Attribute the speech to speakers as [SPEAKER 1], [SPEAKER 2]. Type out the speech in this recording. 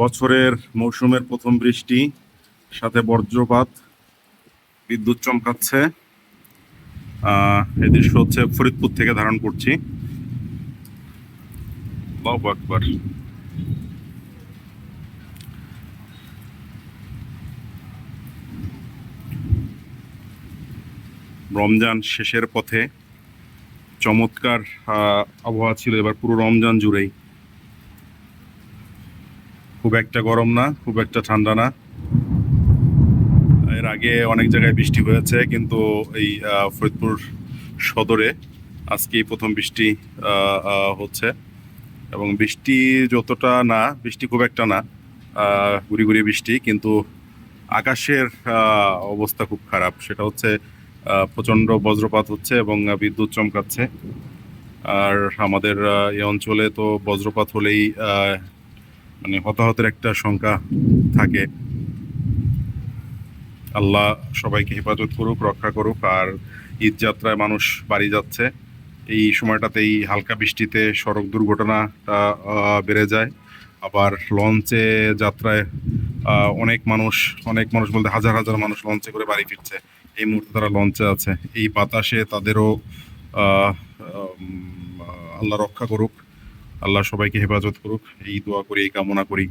[SPEAKER 1] বছরের মৌসুমের প্রথম বৃষ্টি, সাথে বজ্রপাত, বিদ্যুৎ চমকাচ্ছে। এই দৃশ্য হচ্ছে ফরিদপুর থেকে ধারণ করছি। আল্লাহু আকবার। রমজান শেষের পথে চমৎকার আবহাওয়া ছিল এবার পুরো রমজান জুড়েই। খুব একটা গরম না, খুব একটা ঠান্ডা না। এর আগে অনেক জায়গায় বৃষ্টি হয়েছে, কিন্তু এই ফরিদপুর সদরে আজকেই প্রথম বৃষ্টি হচ্ছে। এবং বৃষ্টি যতটা না, বৃষ্টি খুব একটা না, গুড়ি গুড়ি বৃষ্টি, কিন্তু আকাশের অবস্থা খুব খারাপ। সেটা হচ্ছে প্রচণ্ড বজ্রপাত হচ্ছে এবং বিদ্যুৎ চমকাচ্ছে। আর আমাদের এই অঞ্চলে তো বজ্রপাত হলেই মানে হতাহতের একটা সংখ্যা থাকে। আল্লাহ সবাইকে হেফাজত করুক, রক্ষা করুক। আর ঈদ যাত্রায় মানুষ বাড়ি যাচ্ছে, এই সময়টাতেই হালকা বৃষ্টিতে সড়ক দুর্ঘটনাটা বেড়ে যায়। আবার লঞ্চে যাত্রায় অনেক মানুষ বলতে হাজার হাজার মানুষ লঞ্চে করে বাড়ি ফিরছে। এই মুহূর্তে তারা লঞ্চে আছে, এই বাতাসে তাদেরও আহ, আল্লাহ রক্ষা করুক, আল্লাহ সবাইকে হেফাজত করুক, এই দোয়া করি, এই কামনা করি।